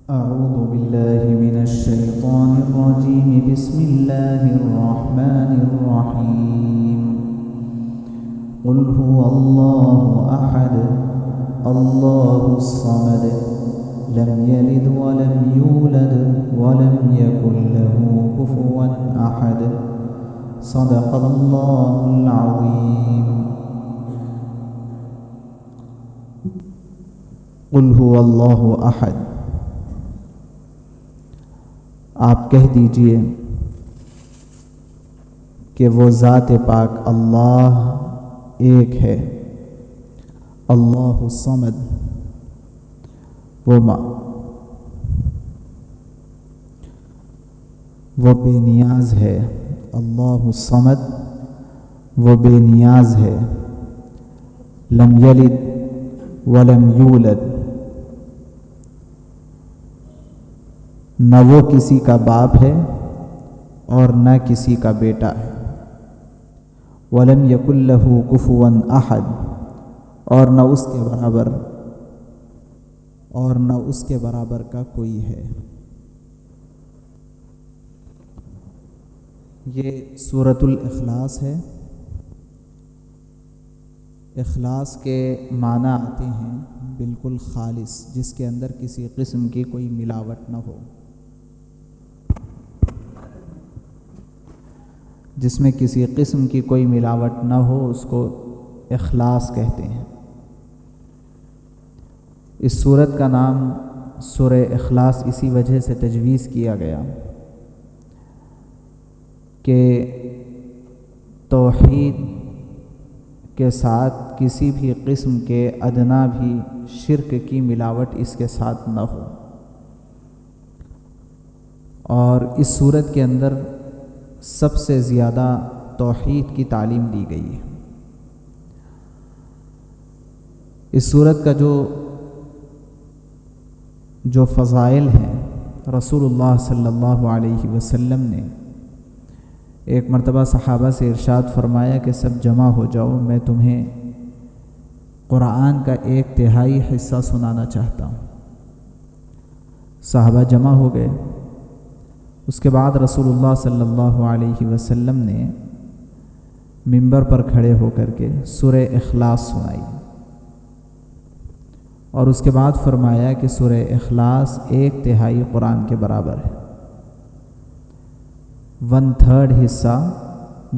أعوذ بالله من الشيطان الرجيم. بسم الله الرحمن الرحيم. قل هو الله أحد الله الصمد لم يلد ولم يولد ولم يكن له كفوا أحد. صدق الله العظيم. قل هو الله أحد. آپ کہہ دیجئے کہ وہ ذات پاک اللہ ایک ہے، اللہ الصمد، وہ بے نیاز ہے، اللہ الصمد وہ بے نیاز ہے، لم یلد ولم یولد، نہ وہ کسی کا باپ ہے اور نہ کسی کا بیٹا ہے، وَلَمْ يَكُنْ لَهُ كُفُوًا أَحَدٌ، اور نہ اس کے برابر کا کوئی ہے۔ یہ سورۃ الاخلاص ہے۔ اخلاص کے معنی آتے ہیں بالکل خالص، جس کے اندر کسی قسم کی کوئی ملاوٹ نہ ہو، جس میں کسی قسم کی کوئی ملاوٹ نہ ہو، اس کو اخلاص کہتے ہیں۔ اس سورت کا نام سورہ اخلاص اسی وجہ سے تجویز کیا گیا کہ توحید کے ساتھ کسی بھی قسم کے ادنا بھی شرک کی ملاوٹ اس کے ساتھ نہ ہو، اور اس سورت کے اندر سب سے زیادہ توحید کی تعلیم دی گئی ہے۔ اس سورت کا جو فضائل ہیں، رسول اللہ صلی اللہ علیہ وسلم نے ایک مرتبہ صحابہ سے ارشاد فرمایا کہ سب جمع ہو جاؤ، میں تمہیں قرآن کا 1/3 حصہ سنانا چاہتا ہوں۔ صحابہ جمع ہو گئے۔ اس کے بعد رسول اللہ صلی اللہ علیہ وسلم نے منبر پر کھڑے ہو کر کے سورہ اخلاص سنائی، اور اس کے بعد فرمایا کہ سورہ اخلاص 1/3 قرآن کے برابر ہے، 1/3 حصہ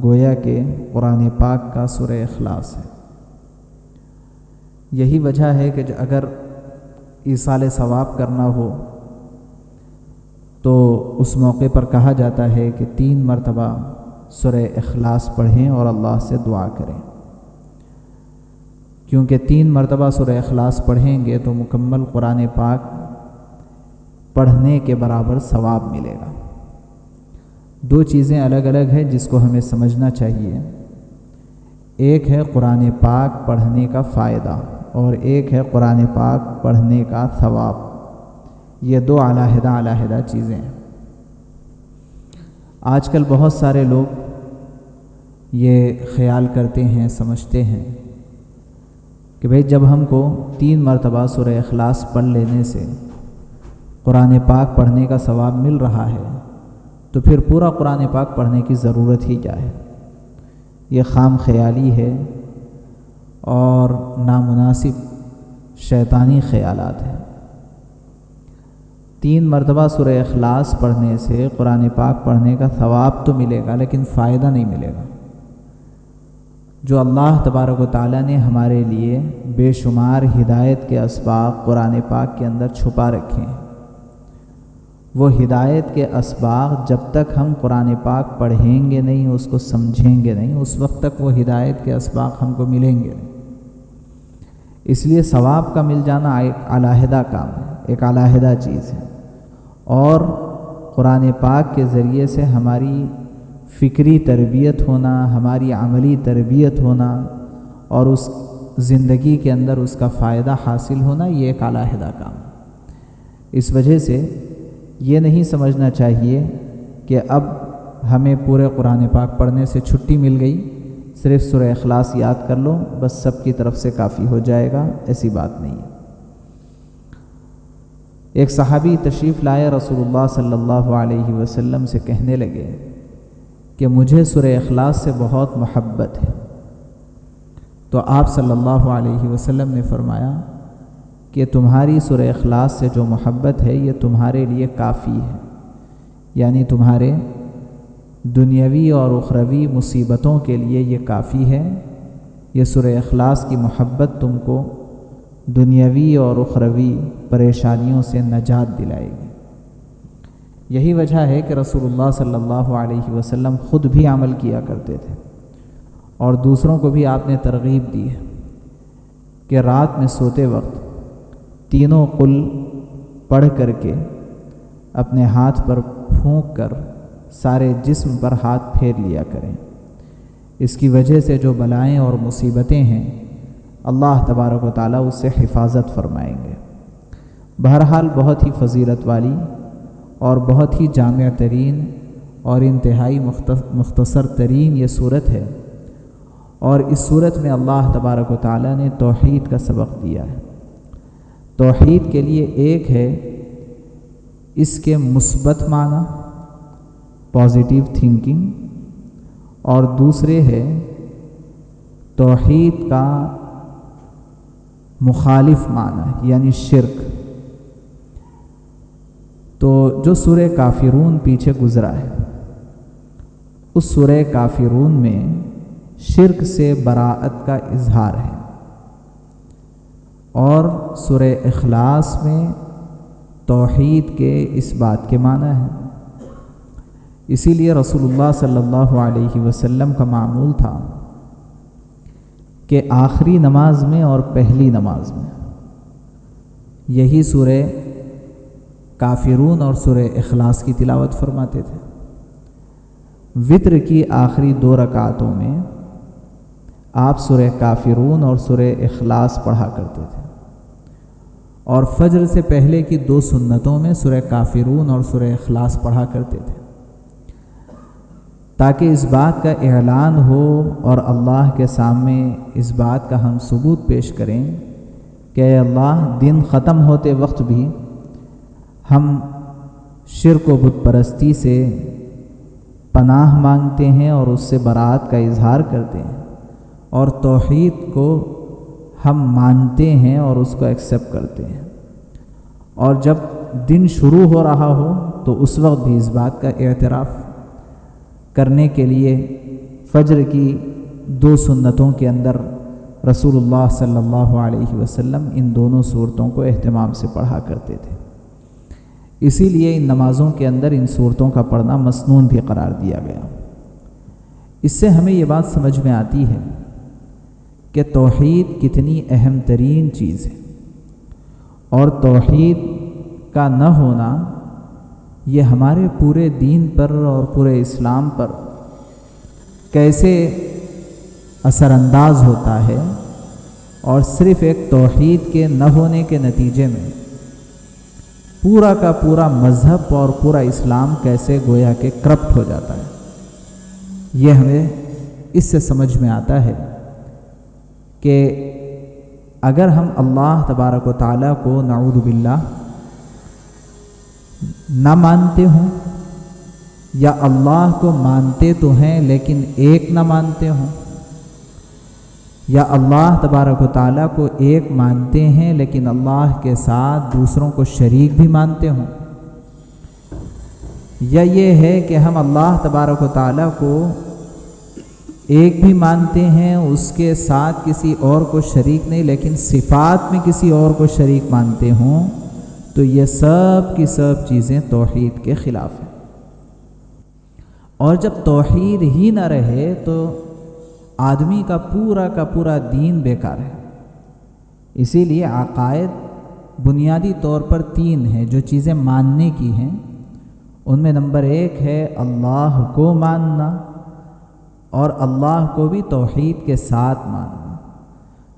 گویا کہ قرآن پاک کا سورہ اخلاص ہے۔ یہی وجہ ہے کہ اگر ایصال ثواب کرنا ہو تو اس موقع پر کہا جاتا ہے کہ 3 مرتبہ سورہ اخلاص پڑھیں اور اللہ سے دعا کریں، کیونکہ 3 مرتبہ سورہ اخلاص پڑھیں گے تو مکمل قرآن پاک پڑھنے کے برابر ثواب ملے گا۔ 2 چیزیں الگ الگ ہیں جس کو ہمیں سمجھنا چاہیے، ایک ہے قرآن پاک پڑھنے کا فائدہ اور ایک ہے قرآن پاک پڑھنے کا ثواب۔ یہ 2 علیحدہ چیزیں ہیں۔ آج کل بہت سارے لوگ یہ خیال کرتے ہیں، سمجھتے ہیں کہ بھئی جب ہم کو 3 مرتبہ سورہ اخلاص پڑھ لینے سے قرآن پاک پڑھنے کا ثواب مل رہا ہے تو پھر پورا قرآن پاک پڑھنے کی ضرورت ہی کیا ہے۔ یہ خام خیالی ہے اور نامناسب شیطانی خیالات ہیں۔ 3 مرتبہ سورہ اخلاص پڑھنے سے قرآن پاک پڑھنے کا ثواب تو ملے گا لیکن فائدہ نہیں ملے گا۔ جو اللہ تبارک و تعالیٰ نے ہمارے لیے بے شمار ہدایت کے اسباق قرآن پاک کے اندر چھپا رکھے ہیں، وہ ہدایت کے اسباق جب تک ہم قرآن پاک پڑھیں گے نہیں، اس کو سمجھیں گے نہیں، اس وقت تک وہ ہدایت کے اسباق ہم کو ملیں گے نہیں۔ اس لیے ثواب کا مل جانا ایک علیحدہ کام ہے، ایک علیحدہ چیز ہے، اور قرآن پاک کے ذریعے سے ہماری فکری تربیت ہونا، ہماری عملی تربیت ہونا اور اس زندگی کے اندر اس کا فائدہ حاصل ہونا، یہ ایک علیحدہ کام ہے۔ اس وجہ سے یہ نہیں سمجھنا چاہیے کہ اب ہمیں پورے قرآن پاک پڑھنے سے چھٹی مل گئی، صرف سورہ اخلاص یاد کر لو بس سب کی طرف سے کافی ہو جائے گا، ایسی بات نہیں ہے۔ ایک صحابی تشریف لائے رسول اللہ صلی اللہ علیہ وسلم سے کہنے لگے کہ مجھے سورہ اخلاص سے بہت محبت ہے۔ تو آپ صلی اللہ علیہ وسلم نے فرمایا کہ تمہاری سورہ اخلاص سے جو محبت ہے یہ تمہارے لیے کافی ہے، یعنی تمہارے دنیاوی اور اخروی مصیبتوں کے لیے یہ کافی ہے۔ یہ سورہ اخلاص کی محبت تم کو دنیاوی اور اخروی پریشانیوں سے نجات دلائے گی۔ یہی وجہ ہے کہ رسول اللہ صلی اللہ علیہ وسلم خود بھی عمل کیا کرتے تھے اور دوسروں کو بھی آپ نے ترغیب دی ہے کہ رات میں سوتے وقت تینوں قل پڑھ کر کے اپنے ہاتھ پر پھونک کر سارے جسم پر ہاتھ پھیر لیا کریں۔ اس کی وجہ سے جو بلائیں اور مصیبتیں ہیں اللہ تبارک و تعالیٰ اس سے حفاظت فرمائیں گے۔ بہرحال بہت ہی فضیلت والی اور بہت ہی جامع ترین اور انتہائی مختصر ترین یہ صورت ہے، اور اس صورت میں اللہ تبارک و تعالیٰ نے توحید کا سبق دیا ہے۔ توحید کے لیے ایک ہے اس کے مثبت معنی، پازیٹیو تھنکنگ، اور دوسرے ہے توحید کا مخالف معنی یعنی شرک۔ تو جو سورہ کافرون پیچھے گزرا ہے، اس سورہ کافرون میں شرک سے براءت کا اظہار ہے، اور سورہ اخلاص میں توحید کے اس بات کے معنی ہے۔ اسی لیے رسول اللہ صلی اللہ علیہ وسلم کا معمول تھا کہ آخری نماز میں اور پہلی نماز میں یہی سورہ کافرون اور سورہ اخلاص کی تلاوت فرماتے تھے۔ وتر کی آخری 2 رکعتوں میں آپ سورہ کافرون اور سورہ اخلاص پڑھا کرتے تھے، اور فجر سے پہلے کی 2 سنتوں میں سورہ کافرون اور سورہ اخلاص پڑھا کرتے تھے، تاکہ اس بات کا اعلان ہو اور اللہ کے سامنے اس بات کا ہم ثبوت پیش کریں کہ اے اللہ، دن ختم ہوتے وقت بھی ہم شرک و بت پرستی سے پناہ مانگتے ہیں اور اس سے براءت کا اظہار کرتے ہیں، اور توحید کو ہم مانتے ہیں اور اس کو ایکسیپٹ کرتے ہیں، اور جب دن شروع ہو رہا ہو تو اس وقت بھی اس بات کا اعتراف کرنے کے لیے فجر کی 2 سنتوں کے اندر رسول اللہ صلی اللہ علیہ وسلم ان دونوں صورتوں کو اہتمام سے پڑھا کرتے تھے۔ اسی لیے ان نمازوں کے اندر ان صورتوں کا پڑھنا مسنون بھی قرار دیا گیا۔ اس سے ہمیں یہ بات سمجھ میں آتی ہے کہ توحید کتنی اہم ترین چیز ہے، اور توحید کا نہ ہونا یہ ہمارے پورے دین پر اور پورے اسلام پر کیسے اثر انداز ہوتا ہے، اور صرف ایک توحید کے نہ ہونے کے نتیجے میں پورا کا پورا مذہب اور پورا اسلام کیسے گویا کہ کرپٹ ہو جاتا ہے۔ یہ ہمیں اس سے سمجھ میں آتا ہے کہ اگر ہم اللہ تبارک و تعالیٰ کو نعوذ باللہ نہ مانتے ہوں، یا اللہ کو مانتے تو ہیں لیکن ایک نہ مانتے ہوں، یا اللہ تبارک و تعالیٰ کو ایک مانتے ہیں لیکن اللہ کے ساتھ دوسروں کو شریک بھی مانتے ہوں، یا یہ ہے کہ ہم اللہ تبارک و تعالیٰ کو ایک بھی مانتے ہیں، اس کے ساتھ کسی اور کو شریک نہیں، لیکن صفات میں کسی اور کو شریک مانتے ہوں، تو یہ سب کی سب چیزیں توحید کے خلاف ہیں۔ اور جب توحید ہی نہ رہے تو آدمی کا پورا دین بیکار ہے۔ اسی لیے عقائد بنیادی طور پر 3 ہیں جو چیزیں ماننے کی ہیں۔ ان میں نمبر 1 ہے اللہ کو ماننا، اور اللہ کو بھی توحید کے ساتھ ماننا۔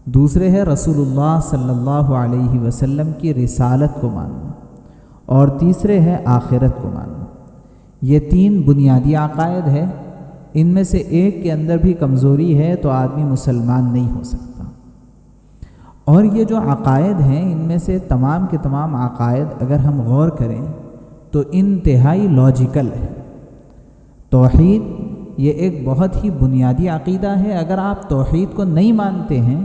دوسرے ہے رسول اللہ صلی اللہ علیہ وسلم کی رسالت کو ماننا، اور تیسرے ہے آخرت کو ماننا۔ یہ 3 بنیادی عقائد ہے، ان میں سے ایک کے اندر بھی کمزوری ہے تو آدمی مسلمان نہیں ہو سکتا۔ اور یہ جو عقائد ہیں ان میں سے تمام کے تمام عقائد اگر ہم غور کریں تو انتہائی لاجیکل ہے۔ توحید یہ ایک بہت ہی بنیادی عقیدہ ہے۔ اگر آپ توحید کو نہیں مانتے ہیں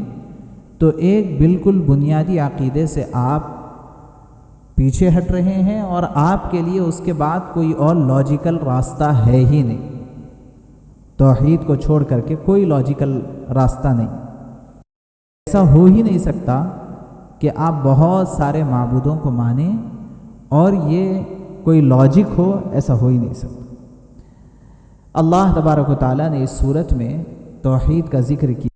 تو ایک بالکل بنیادی عقیدے سے آپ پیچھے ہٹ رہے ہیں، اور آپ کے لیے اس کے بعد کوئی اور لاجیکل راستہ ہے ہی نہیں۔ توحید کو چھوڑ کر کے کوئی لاجیکل راستہ نہیں۔ ایسا ہو ہی نہیں سکتا کہ آپ بہت سارے معبودوں کو مانیں اور یہ کوئی لاجک ہو، ایسا ہو ہی نہیں سکتا۔ اللہ تبارک و تعالیٰ نے اس صورت میں توحید کا ذکر کیا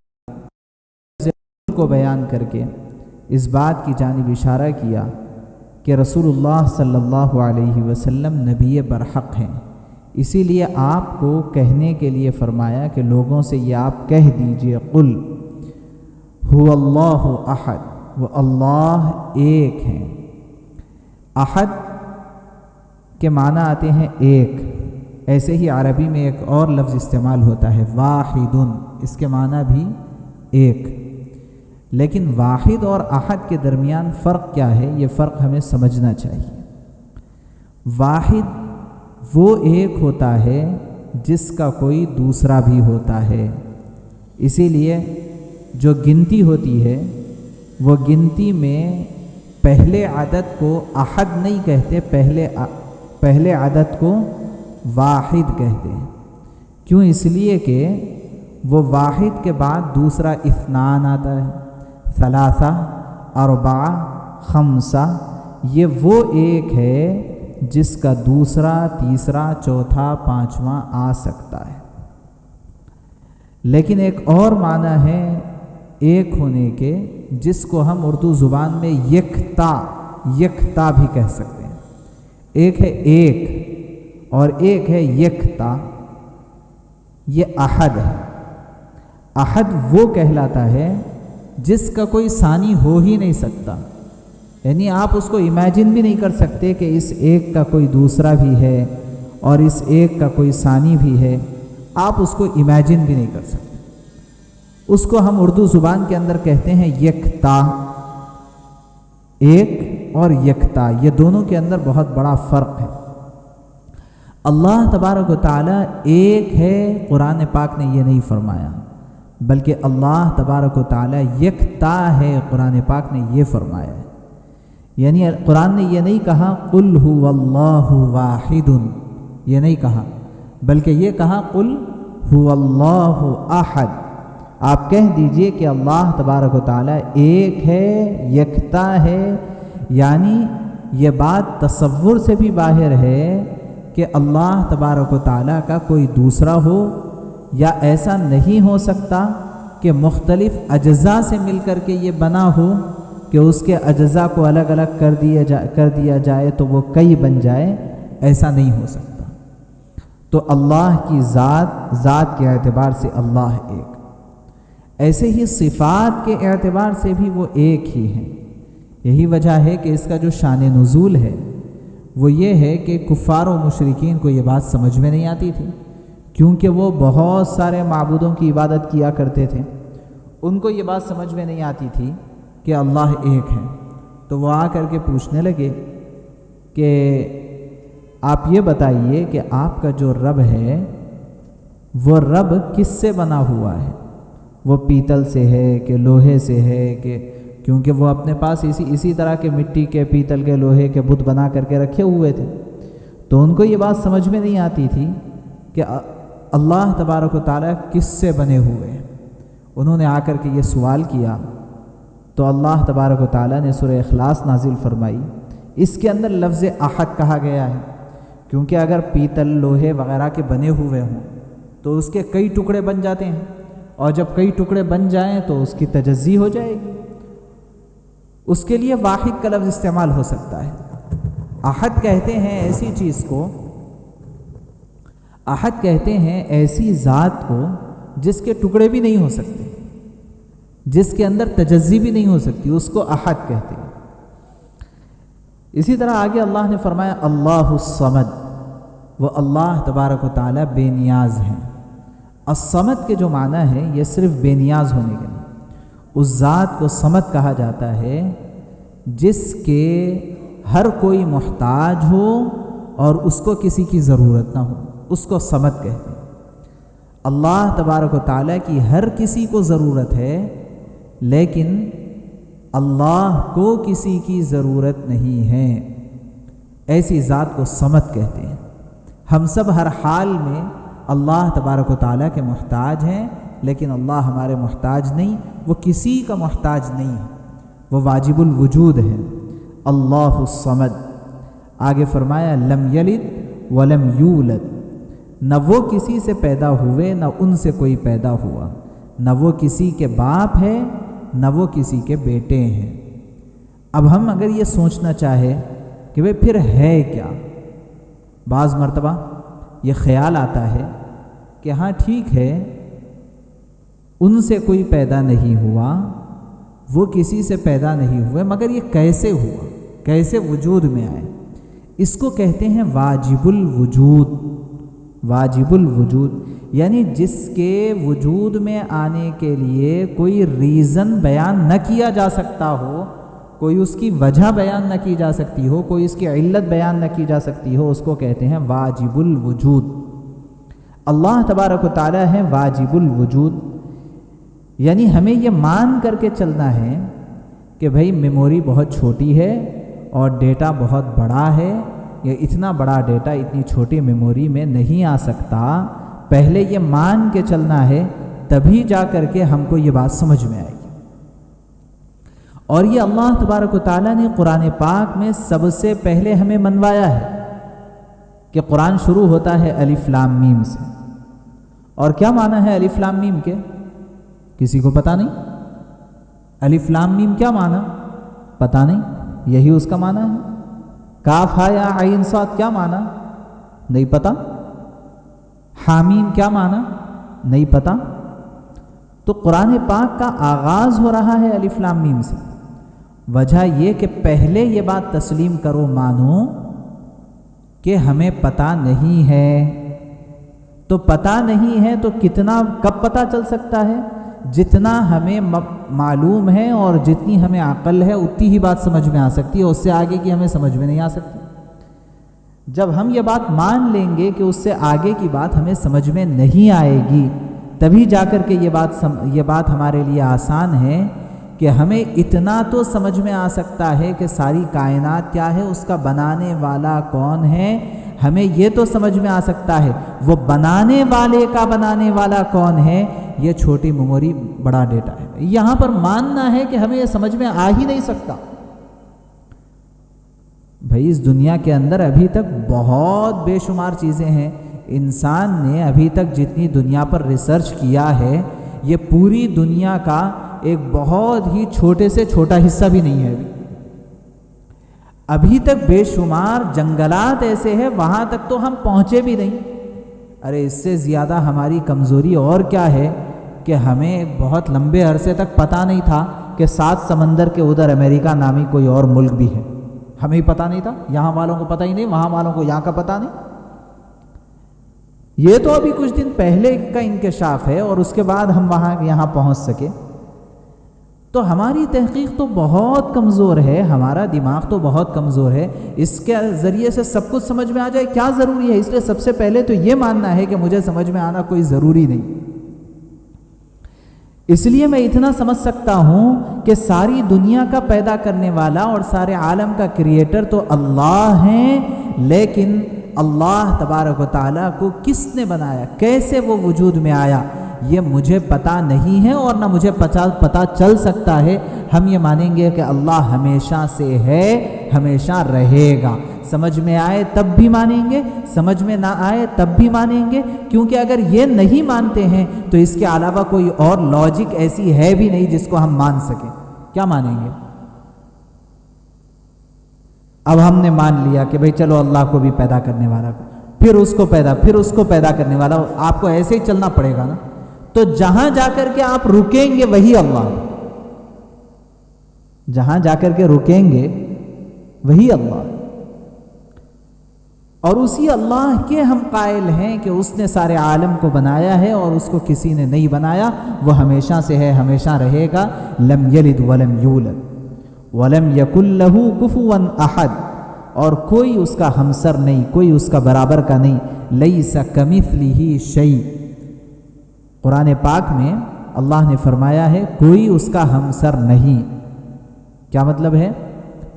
کو بیان کر کے اس بات کی جانب اشارہ کیا کہ رسول اللہ صلی اللہ علیہ وسلم نبی برحق ہیں، اسی لیے آپ کو کہنے کے لیے فرمایا کہ لوگوں سے یہ آپ کہہ دیجئے قل هو اللہ احد، وہ اللہ ایک ہیں۔ احد کے معنی آتے ہیں ایک، ایسے ہی عربی میں ایک اور لفظ استعمال ہوتا ہے واحد، اس کے معنی بھی ایک۔ لیکن واحد اور احد کے درمیان فرق کیا ہے، یہ فرق ہمیں سمجھنا چاہیے۔ واحد وہ ایک ہوتا ہے جس کا کوئی دوسرا بھی ہوتا ہے، اسی لیے جو گنتی ہوتی ہے وہ گنتی میں پہلے عدد کو احد نہیں کہتے، پہلے عدد کو واحد کہتے ہیں۔ کیوں؟ اس لیے کہ وہ واحد کے بعد دوسرا اثنان آتا ہے، ثلاثہ، اربعہ، خمسہ، یہ وہ ایک ہے جس کا دوسرا، تیسرا، چوتھا، پانچواں آ سکتا ہے۔ لیکن ایک اور معنی ہے ایک ہونے کے، جس کو ہم اردو زبان میں یکتا بھی کہہ سکتے ہیں۔ ایک ہے ایک اور ایک ہے یکتا، یہ احد ہے۔ احد وہ کہلاتا ہے جس کا کوئی ثانی ہو ہی نہیں سکتا، یعنی آپ اس کو امیجن بھی نہیں کر سکتے کہ اس ایک کا کوئی دوسرا بھی ہے اور اس ایک کا کوئی ثانی بھی ہے، آپ اس کو امیجن بھی نہیں کر سکتے۔ اس کو ہم اردو زبان کے اندر کہتے ہیں یکتا۔ ایک اور یکتا، یہ دونوں کے اندر بہت بڑا فرق ہے۔ اللہ تبارک و تعالی ایک ہے، قرآن پاک نے یہ نہیں فرمایا، بلکہ اللہ تبارک و تعالی یکتا ہے، قرآن پاک نے یہ فرمایا ہے۔ یعنی قرآن نے یہ نہیں کہا قل هو اللہ واحد، یہ نہیں کہا، بلکہ یہ کہا قل هو اللہ احد۔ آپ کہہ دیجئے کہ اللہ تبارک و تعالی ایک ہے، یکتا ہے، یعنی یہ بات تصور سے بھی باہر ہے کہ اللہ تبارک و تعالی کا کوئی دوسرا ہو، یا ایسا نہیں ہو سکتا کہ مختلف اجزاء سے مل کر کے یہ بنا ہو کہ اس کے اجزاء کو الگ الگ کر دیا جائے تو وہ کئی بن جائے، ایسا نہیں ہو سکتا۔ تو اللہ کی ذات کے اعتبار سے اللہ ایک، ایسے ہی صفات کے اعتبار سے بھی وہ ایک ہی ہیں۔ یہی وجہ ہے کہ اس کا جو شان نزول ہے وہ یہ ہے کہ کفار و مشرکین کو یہ بات سمجھ میں نہیں آتی تھی، کیونکہ وہ بہت سارے معبودوں کی عبادت کیا کرتے تھے، ان کو یہ بات سمجھ میں نہیں آتی تھی کہ اللہ ایک ہے۔ تو وہ آ کر کے پوچھنے لگے کہ آپ یہ بتائیے کہ آپ کا جو رب ہے وہ رب کس سے بنا ہوا ہے؟ وہ پیتل سے ہے کہ لوہے سے ہے؟ کہ کیونکہ وہ اپنے پاس اسی طرح کے مٹی کے، پیتل کے، لوہے کے بت بنا کر کے رکھے ہوئے تھے، تو ان کو یہ بات سمجھ میں نہیں آتی تھی کہ اللہ تبارک و تعالیٰ کس سے بنے ہوئے ہیں۔ انہوں نے آ کر کے یہ سوال کیا تو اللہ تبارک و تعالیٰ نے سورہ اخلاص نازل فرمائی۔ اس کے اندر لفظ احد کہا گیا ہے، کیونکہ اگر پیتل، لوہے وغیرہ کے بنے ہوئے ہوں تو اس کے کئی ٹکڑے بن جاتے ہیں، اور جب کئی ٹکڑے بن جائیں تو اس کی تجزی ہو جائے گی، اس کے لیے واحد کا لفظ استعمال ہو سکتا ہے۔ احد کہتے ہیں ایسی چیز کو، احد کہتے ہیں ایسی ذات کو جس کے ٹکڑے بھی نہیں ہو سکتے، جس کے اندر تجزی بھی نہیں ہو سکتی، اس کو احد کہتے ہیں۔ اسی طرح آگے اللہ نے فرمایا اللہ الصمد، وہ اللہ تبارک و تعالی بے نیاز ہیں۔ الصمد کے جو معنی ہے یہ صرف بے نیاز ہونے کے نہیں، اس ذات کو صمد کہا جاتا ہے جس کے ہر کوئی محتاج ہو اور اس کو کسی کی ضرورت نہ ہو، اس کو صمد کہتے ہیں۔ اللہ تبارک و تعالیٰ کی ہر کسی کو ضرورت ہے، لیکن اللہ کو کسی کی ضرورت نہیں ہے، ایسی ذات کو صمد کہتے ہیں۔ ہم سب ہر حال میں اللہ تبارک و تعالیٰ کے محتاج ہیں، لیکن اللہ ہمارے محتاج نہیں، وہ کسی کا محتاج نہیں ہے، وہ واجب الوجود ہے، اللہ الصمد۔ آگے فرمایا لم یلد ولم یولد، نہ وہ کسی سے پیدا ہوئے نہ ان سے کوئی پیدا ہوا، نہ وہ کسی کے باپ ہے نہ وہ کسی کے بیٹے ہیں۔ اب ہم اگر یہ سوچنا چاہے کہ بھئی پھر ہے کیا، بعض مرتبہ یہ خیال آتا ہے کہ ہاں ٹھیک ہے، ان سے کوئی پیدا نہیں ہوا، وہ کسی سے پیدا نہیں ہوئے، مگر یہ کیسے ہوا، کیسے وجود میں آئے؟ اس کو کہتے ہیں واجب الوجود۔ واجب الوجود یعنی جس کے وجود میں آنے کے لیے کوئی ریزن بیان نہ کیا جا سکتا ہو، کوئی اس کی وجہ بیان نہ کی جا سکتی ہو، کوئی اس کی علت بیان نہ کی جا سکتی ہو، اس کو کہتے ہیں واجب الوجود۔ اللہ تبارک و تعالیٰ ہے واجب الوجود، یعنی ہمیں یہ مان کر کے چلنا ہے کہ بھئی میموری بہت چھوٹی ہے اور ڈیٹا بہت بڑا ہے، یہ اتنا بڑا ڈیٹا اتنی چھوٹی میموری میں نہیں آ سکتا، پہلے یہ مان کے چلنا ہے، تبھی جا کر کے ہم کو یہ بات سمجھ میں آئے گی۔ اور یہ اللہ تبارک و تعالیٰ نے قرآن پاک میں سب سے پہلے ہمیں منوایا ہے کہ قرآن شروع ہوتا ہے الف لام میم سے۔ اور کیا معنی ہے الف لام میم کے؟ کسی کو پتہ نہیں؟ الف لام میم کیا معنی؟ پتہ نہیں، یہی اس کا معنی ہے۔ کاف ہا یا عین صاد کیا معنی؟ نہیں پتہ۔ حامیم کیا معنی؟ نہیں پتہ۔ تو قرآن پاک کا آغاز ہو رہا ہے الف لام میم سے، وجہ یہ کہ پہلے یہ بات تسلیم کرو، مانو کہ ہمیں پتہ نہیں ہے۔ تو پتہ نہیں ہے تو کتنا کب پتہ چل سکتا ہے؟ جتنا ہمیں معلوم ہے اور جتنی ہمیں عقل ہے اتنی ہی بات سمجھ میں آ سکتی ہے، اس سے آگے کی ہمیں سمجھ میں نہیں آ سکتی۔ جب ہم یہ بات مان لیں گے کہ اس سے آگے کی بات ہمیں سمجھ میں نہیں آئے گی، تبھی جا کر کے یہ بات ہمارے لیے آسان ہے کہ ہمیں اتنا تو سمجھ میں آ سکتا ہے کہ ساری کائنات کیا ہے، اس کا بنانے والا کون ہے، ہمیں یہ تو سمجھ میں آ سکتا ہے وہ بنانے والے کا بنانے والا کون ہے، یہ چھوٹی میموری بڑا ڈیٹا ہے۔ یہاں پر ماننا ہے کہ ہمیں یہ سمجھ میں آ ہی نہیں سکتا۔ بھائی اس دنیا کے اندر ابھی تک بہت بے شمار چیزیں ہیں، انسان نے ابھی تک جتنی دنیا پر ریسرچ کیا ہے، یہ پوری دنیا کا ایک بہت ہی چھوٹے سے چھوٹا حصہ بھی نہیں ہے۔ ابھی تک بے شمار جنگلات ایسے ہیں، وہاں تک تو ہم پہنچے بھی نہیں۔ ارے اس سے زیادہ ہماری کمزوری اور کیا ہے کہ ہمیں بہت لمبے عرصے تک پتہ نہیں تھا کہ 7 سمندر کے ادھر امریکہ نامی کوئی اور ملک بھی ہے، ہمیں ہی پتہ نہیں تھا، یہاں والوں کو پتہ ہی نہیں، وہاں والوں کو یہاں کا پتہ نہیں۔ یہ تو ابھی کچھ دن پہلے کا انکشاف ہے اور اس کے بعد ہم یہاں پہنچ سکے۔ تو ہماری تحقیق تو بہت کمزور ہے، ہمارا دماغ تو بہت کمزور ہے، اس کے ذریعے سے سب کچھ سمجھ میں آ جائے کیا ضروری ہے؟ اس لیے سب سے پہلے تو یہ ماننا ہے کہ مجھے سمجھ میں آنا کوئی ضروری نہیں۔ اس لیے میں اتنا سمجھ سکتا ہوں کہ ساری دنیا کا پیدا کرنے والا اور سارے عالم کا کریٹر تو اللہ ہیں، لیکن اللہ تبارک و تعالیٰ کو کس نے بنایا، کیسے وہ وجود میں آیا، یہ مجھے پتہ نہیں ہے اور نہ مجھے پتہ چل سکتا ہے۔ ہم یہ مانیں گے کہ اللہ ہمیشہ سے ہے، ہمیشہ رہے گا۔ سمجھ میں آئے تب بھی مانیں گے، سمجھ میں نہ آئے تب بھی مانیں گے، کیونکہ اگر یہ نہیں مانتے ہیں تو اس کے علاوہ کوئی اور لاجک ایسی ہے بھی نہیں جس کو ہم مان سکیں۔ کیا مانیں گے؟ اب ہم نے مان لیا کہ بھئی چلو اللہ کو بھی پیدا کرنے والا کو، پھر اس کو پیدا کرنے والا، آپ کو ایسے ہی چلنا پڑے گا نا۔ تو جہاں جا کر کے آپ رکیں گے وہی اللہ، جہاں جا کر کے رکیں گے وہی اللہ۔ اور اسی اللہ کے ہم قائل ہیں کہ اس نے سارے عالم کو بنایا ہے اور اس کو کسی نے نہیں بنایا، وہ ہمیشہ سے ہے، ہمیشہ رہے گا۔ لم یلد ولم یولد ولم یکن لہ کفوا احد، اور کوئی اس کا ہمسر نہیں، کوئی اس کا برابر کا نہیں۔ لیس کمثلہ شیء، قرآن پاک میں اللہ نے فرمایا ہے کوئی اس کا ہمسر نہیں۔ کیا مطلب ہے؟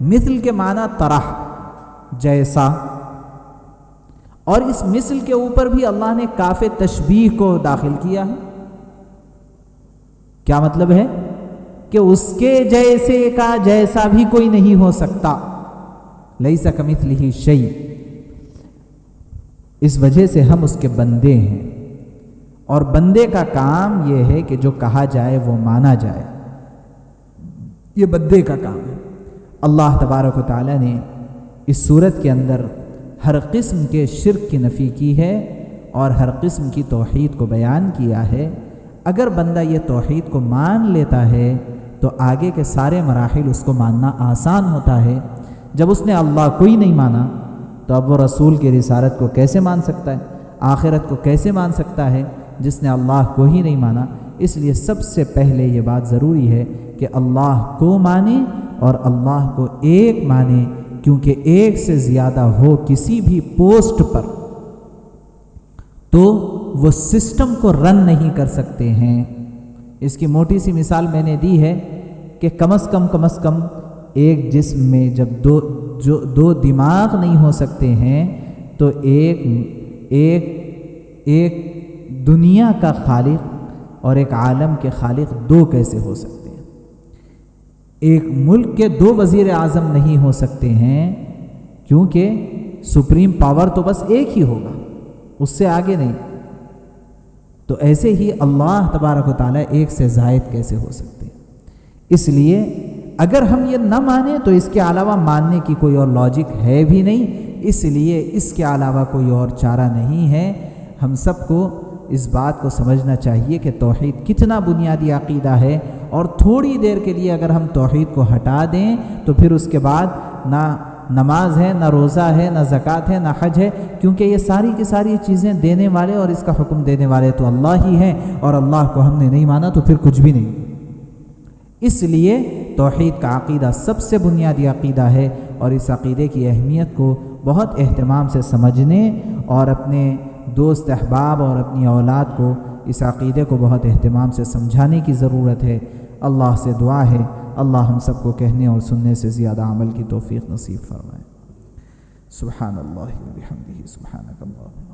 مثل کے معنی طرح، جیسا، اور اس مثل کے اوپر بھی اللہ نے کاف تشبیہ کو داخل کیا ہے۔ کیا مطلب ہے؟ کہ اس کے جیسے کا جیسا بھی کوئی نہیں ہو سکتا۔ لیس کمثلہ شیء، اس وجہ سے ہم اس کے بندے ہیں، اور بندے کا کام یہ ہے کہ جو کہا جائے وہ مانا جائے، یہ بندے کا کام ہے۔ اللہ تبارک و تعالی نے اس صورت کے اندر ہر قسم کے شرک کی نفی کی ہے اور ہر قسم کی توحید کو بیان کیا ہے۔ اگر بندہ یہ توحید کو مان لیتا ہے تو آگے کے سارے مراحل اس کو ماننا آسان ہوتا ہے۔ جب اس نے اللہ کو ہی نہیں مانا تو اب وہ رسول کی رسالت کو کیسے مان سکتا ہے، آخرت کو کیسے مان سکتا ہے جس نے اللہ کو ہی نہیں مانا؟ اس لیے سب سے پہلے یہ بات ضروری ہے کہ اللہ کو مانے اور اللہ کو ایک مانے، کیونکہ ایک سے زیادہ ہو کسی بھی پوسٹ پر تو وہ سسٹم کو رن نہیں کر سکتے ہیں۔ اس کی موٹی سی مثال میں نے دی ہے کہ کم از کم ایک جسم میں جب دو دماغ نہیں ہو سکتے ہیں تو ایک دنیا کا خالق اور ایک عالم کے خالق دو کیسے ہو سکتے ہیں؟ ایک ملک کے دو وزیر اعظم نہیں ہو سکتے ہیں، کیونکہ سپریم پاور تو بس ایک ہی ہوگا، اس سے آگے نہیں۔ تو ایسے ہی اللہ تبارک و تعالیٰ ایک سے زائد کیسے ہو سکتے ہیں؟ اس لیے اگر ہم یہ نہ مانیں تو اس کے علاوہ ماننے کی کوئی اور لاجک ہے بھی نہیں، اس لیے اس کے علاوہ کوئی اور چارہ نہیں ہے۔ ہم سب کو اس بات کو سمجھنا چاہیے کہ توحید کتنا بنیادی عقیدہ ہے، اور تھوڑی دیر کے لیے اگر ہم توحید کو ہٹا دیں تو پھر اس کے بعد نہ نماز ہے، نہ روزہ ہے، نہ زکوٰۃ ہے، نہ حج ہے، کیونکہ یہ ساری کی ساری چیزیں دینے والے اور اس کا حکم دینے والے تو اللہ ہی ہیں، اور اللہ کو ہم نے نہیں مانا تو پھر کچھ بھی نہیں۔ اس لیے توحید کا عقیدہ سب سے بنیادی عقیدہ ہے، اور اس عقیدے کی اہمیت کو بہت اہتمام سے سمجھنے اور اپنے دوست احباب اور اپنی اولاد کو اس عقیدے کو بہت اہتمام سے سمجھانے کی ضرورت ہے۔ اللہ سے دعا ہے اللہ ہم سب کو کہنے اور سننے سے زیادہ عمل کی توفیق نصیب فرمائے۔ سبحان اللہ و بحمدہ، سبحانک اللہم